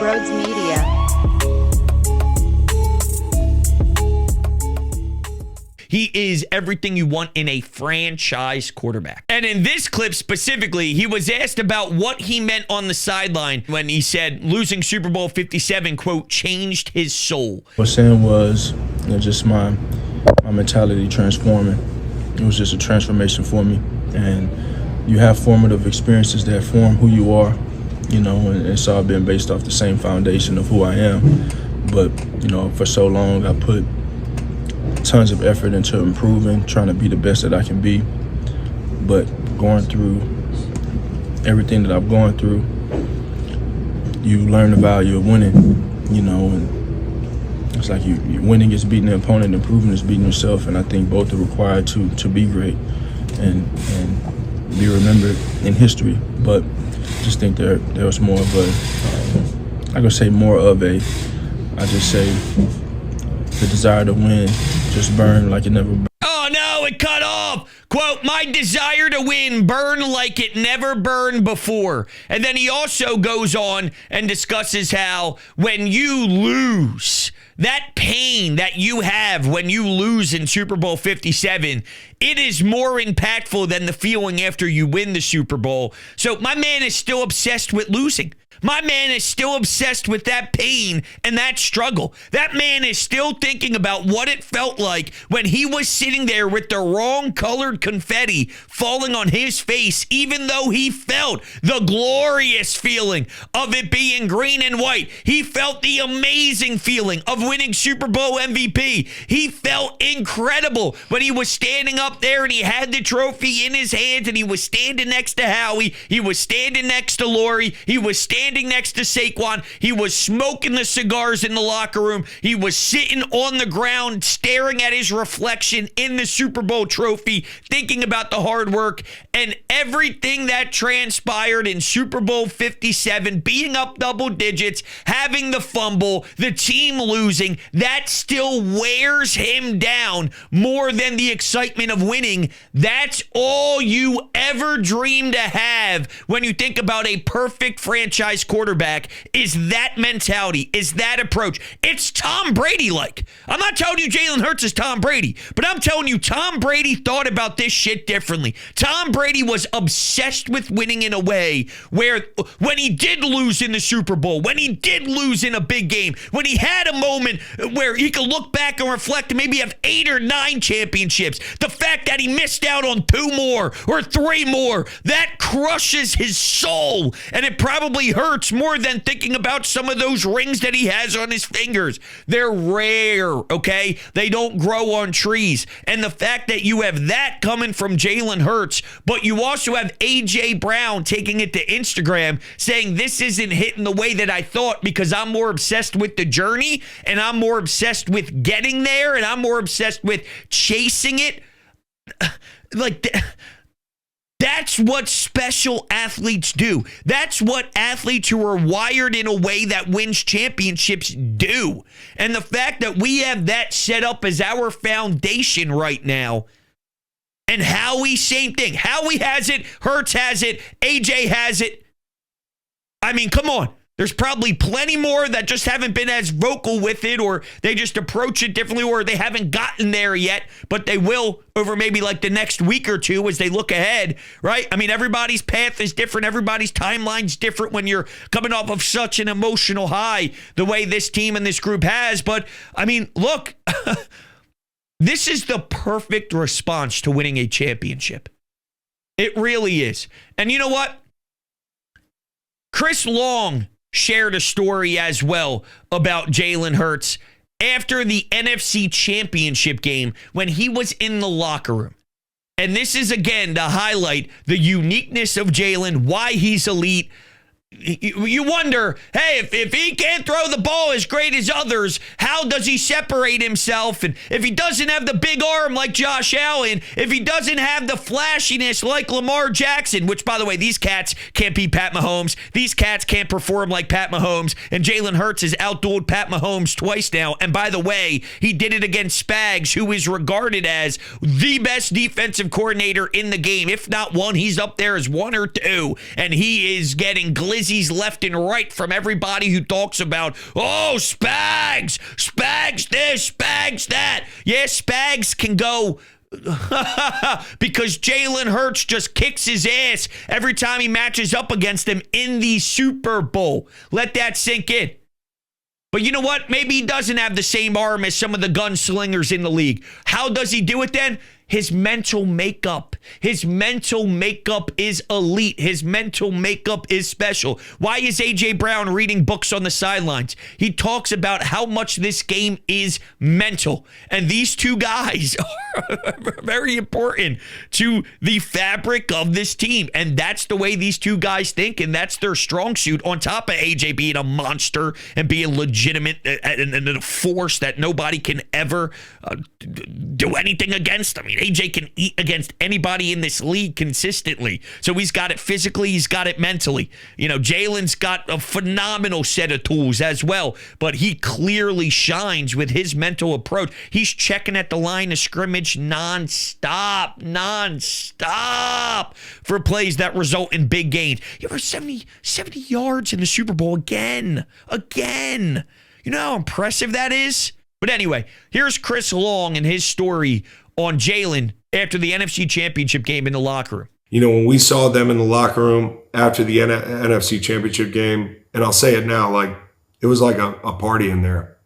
Brodes Media. He is everything you want in a franchise quarterback. And in this clip specifically, he was asked about what he meant on the sideline when he said losing Super Bowl 57, quote, changed his soul. What I was saying was, just my mentality transforming. It was just a transformation for me. And you have formative experiences that form who you are, and it's all been based off the same foundation of who I am. But, for so long I put tons of effort into improving, trying to be the best that I can be. But going through everything that I've gone through, you learn the value of winning, and it's like you winning is beating the opponent, improving is beating yourself, and I think both are required to be great and be remembered in history. But I just think there was more of a, I just say the desire to win just burned like it never burned. Oh no, it cut off. Quote, my desire to win burned like it never burned before. And then he also goes on and discusses how when you lose, that pain that you have when you lose in Super Bowl 57, it is more impactful than the feeling after you win the Super Bowl. So my man is still obsessed with losing. My man is still obsessed with that pain and that struggle. That man is still thinking about what it felt like when he was sitting there with the wrong colored confetti falling on his face, even though he felt the glorious feeling of it being green and white. He felt the amazing feeling of winning Super Bowl MVP. He felt incredible when he was standing up there and he had the trophy in his hands and he was standing next to Howie. He was standing next to Lori. He was standing next to Saquon. He was smoking the cigars in the locker room. He was sitting on the ground staring at his reflection in the Super Bowl trophy, thinking about the hard work and everything that transpired in Super Bowl 57, being up double digits, having the fumble, the team losing. That still wears him down more than the excitement of winning. That's all you ever dream to have when you think about a perfect franchise quarterback, is that mentality, is that approach. It's Tom Brady-like. I'm not telling you Jalen Hurts is Tom Brady, but I'm telling you Tom Brady thought about this shit differently. Tom Brady was obsessed with winning in a way where when he did lose in the Super Bowl, when he did lose in a big game, when he had a moment where he could look back and reflect and maybe have 8 or 9 championships, the fact that he missed out on 2 more or 3 more, that crushes his soul, and it probably hurts more than thinking about some of those rings that he has on his fingers. They're rare, okay? They don't grow on trees. And the fact that you have that coming from Jalen Hurts, but you also have A.J. Brown taking it to Instagram saying this isn't hitting the way that I thought because I'm more obsessed with the journey and I'm more obsessed with getting there and I'm more obsessed with chasing it. That's what special athletes do. That's what athletes who are wired in a way that wins championships do. And the fact that we have that set up as our foundation right now, and Howie, same thing. Howie has it, Hurts has it, AJ has it. I mean, come on. There's probably plenty more that just haven't been as vocal with it, or they just approach it differently, or they haven't gotten there yet, but they will over maybe like the next week or two as they look ahead, right? I mean, everybody's path is different. Everybody's timeline's different when you're coming off of such an emotional high the way this team and this group has. But, I mean, look, this is the perfect response to winning a championship. It really is. And you know what? Chris Long shared a story as well about Jalen Hurts after the NFC Championship game when he was in the locker room. And this is, again, to highlight the uniqueness of Jalen, why he's elite. You wonder, hey, if he can't throw the ball as great as others, how does he separate himself? And if he doesn't have the big arm like Josh Allen, if he doesn't have the flashiness like Lamar Jackson, which, by the way, these cats can't beat Pat Mahomes. These cats can't perform like Pat Mahomes. And Jalen Hurts has outdueled Pat Mahomes twice now. And by the way, he did it against Spags, who is regarded as the best defensive coordinator in the game. If not one, he's up there as 1 or 2. And he is getting glizzy glizzies left and right from everybody who talks about, oh, Spags this, Spags that. Yeah, Spags can go because Jalen Hurts just kicks his ass every time he matches up against him in the Super Bowl. Let that sink in. But you know what? Maybe he doesn't have the same arm as some of the gunslingers in the league. How does he do it then? His mental makeup. His mental makeup is elite. His mental makeup is special. Why is A.J. Brown reading books on the sidelines? He talks about how much this game is mental. And these two guys are very important to the fabric of this team. And that's the way these two guys think. And that's their strong suit, on top of A.J. being a monster and being legitimate and a force that nobody can ever do anything against. I mean, AJ can eat against anybody in this league consistently. So he's got it physically, he's got it mentally. You know, Jalen's got a phenomenal set of tools as well, but he clearly shines with his mental approach. He's checking at the line of scrimmage nonstop for plays that result in big gains. You ever 70 yards in the Super Bowl again. You know how impressive that is? But anyway, here's Chris Long and his story on Jalen after the NFC Championship game in the locker room. You know, when we saw them in the locker room after the NFC Championship game, and I'll say it now, like, it was like a party in there.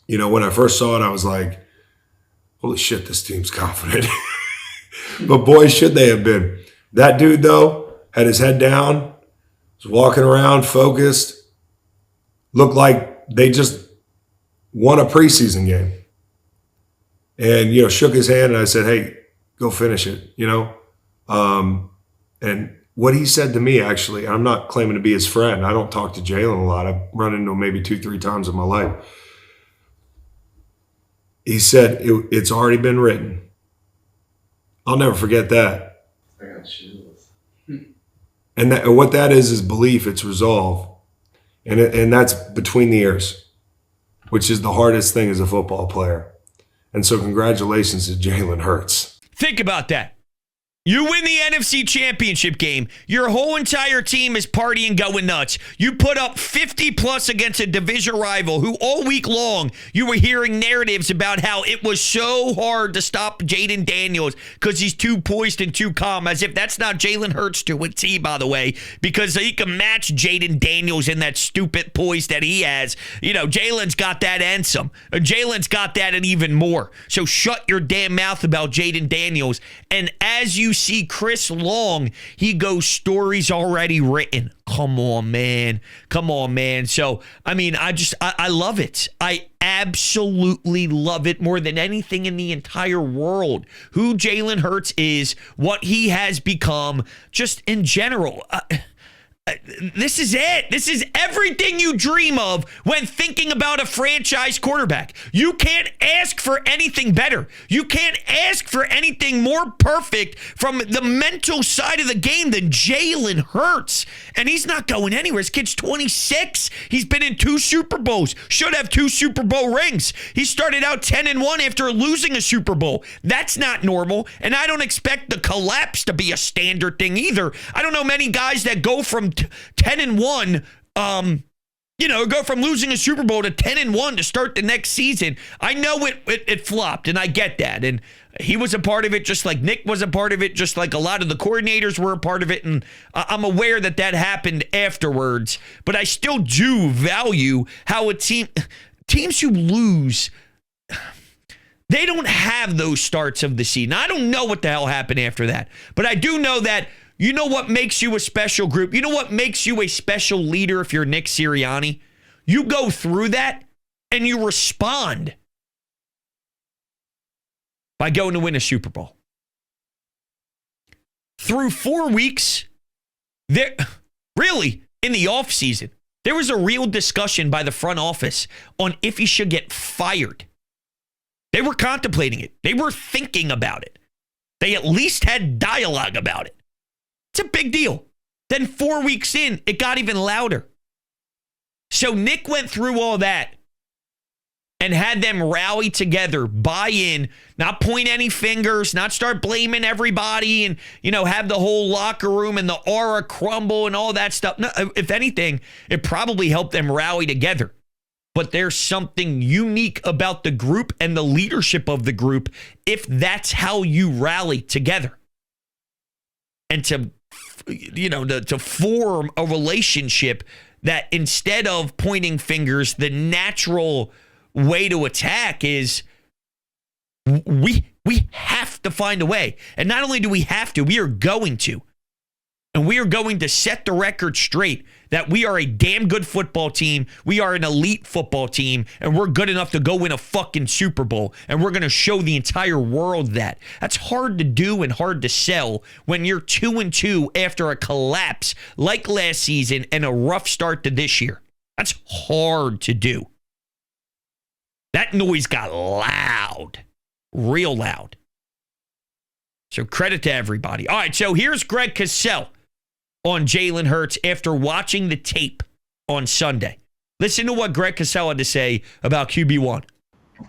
You know, when I first saw it, I was like, holy shit, this team's confident. But boy, should they have been. That dude, though, had his head down, was walking around focused, looked like they just won a preseason game. And, you know, shook his hand, and I said, hey, go finish it, you know. And what he said to me, actually, I'm not claiming to be his friend. I don't talk to Jalen a lot. I've run into him maybe 2-3 times in my life. He said, it's already been written. I'll never forget that. I got chills. And what that is belief. It's resolve. And that's between the ears, which is the hardest thing as a football player. And so congratulations to Jalen Hurts. Think about that. You win the NFC Championship game. Your whole entire team is partying, going nuts. You put up 50 plus against a division rival who all week long you were hearing narratives about how it was so hard to stop Jaden Daniels because he's too poised and too calm, as if that's not Jalen Hurts to a T, by the way, because he can match Jaden Daniels in that stupid poise that he has. You know, Jalen's got that and some. Jalen's got that and even more. So shut your damn mouth about Jaden Daniels. And as you see Chris Long, he goes, stories already written. Come on, man. So, I mean, I love it. I absolutely love it more than anything in the entire world. Who Jalen Hurts is, what he has become, just in general. This is it. This is everything you dream of when thinking about a franchise quarterback. You can't ask for anything better. You can't ask for anything more perfect from the mental side of the game than Jalen Hurts. And he's not going anywhere. His kid's 26. He's been in 2 Super Bowls. Should have 2 Super Bowl rings. He started out 10-1 after losing a Super Bowl. That's not normal. And I don't expect the collapse to be a standard thing either. I don't know many guys that go from 10-1, go from losing a Super Bowl to 10-1 to start the next season. I know it flopped, and I get that. And he was a part of it, just like Nick was a part of it, just like a lot of the coordinators were a part of it. And I'm aware that happened afterwards. But I still do value how teams who lose, they don't have those starts of the season. I don't know what the hell happened after that. But I do know that, you know what makes you a special group? You know what makes you a special leader if you're Nick Sirianni? You go through that and you respond by going to win a Super Bowl. Through 4 weeks, really, in the offseason, there was a real discussion by the front office on if he should get fired. They were contemplating it. They were thinking about it. They at least had dialogue about it. It's a big deal. Then 4 weeks in, it got even louder. So Nick went through all that. and had them rally together, buy in, not point any fingers, not start blaming everybody and, have the whole locker room and the aura crumble and all that stuff. No, if anything, it probably helped them rally together. But there's something unique about the group and the leadership of the group if that's how you rally together. And to form a relationship that instead of pointing fingers, the natural way to attack is we have to find a way. And not only do we have to, we are going to. And we are going to set the record straight that we are a damn good football team. We are an elite football team, and we're good enough to go win a fucking Super Bowl. And we're going to show the entire world that. That's hard to do and hard to sell when you're 2-2 after a collapse like last season and a rough start to this year. That's hard to do. That noise got loud, real loud. So credit to everybody. All right, so here's Greg Cosell on Jalen Hurts after watching the tape on Sunday. Listen to what Greg Cosell had to say about QB1.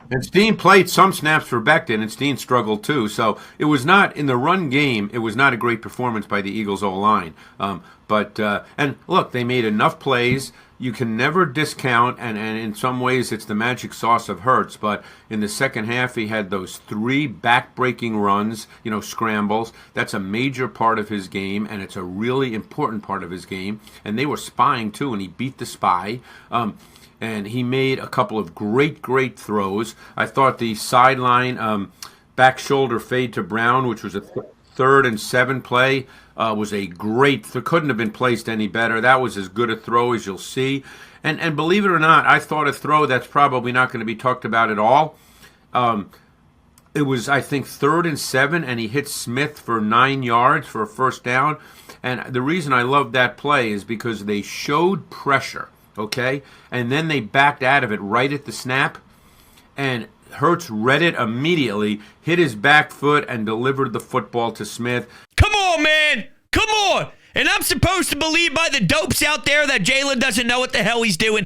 And Steen played some snaps for Becton, and Steen struggled too. So it was not, in the run game, it was not a great performance by the Eagles' O-line. And look, they made enough plays. You can never discount, and in some ways it's the magic sauce of Hurts, but in the second half he had those 3 back-breaking runs, scrambles. That's a major part of his game, and it's a really important part of his game. And they were spying too, and he beat the spy. And he made a couple of great throws. I thought the sideline back shoulder fade to Brown, which was a 3rd and 7 play, was a great, couldn't have been placed any better. That was as good a throw as you'll see. And believe it or not, I thought a throw that's probably not going to be talked about at all. It was, I think, 3rd and 7, and he hit Smith for 9 yards for a first down. And the reason I love that play is because they showed pressure, okay? And then they backed out of it right at the snap. And Hurts read it immediately, hit his back foot, and delivered the football to Smith. Come on, man. Come on. And I'm supposed to believe by the dopes out there that Jalen doesn't know what the hell he's doing.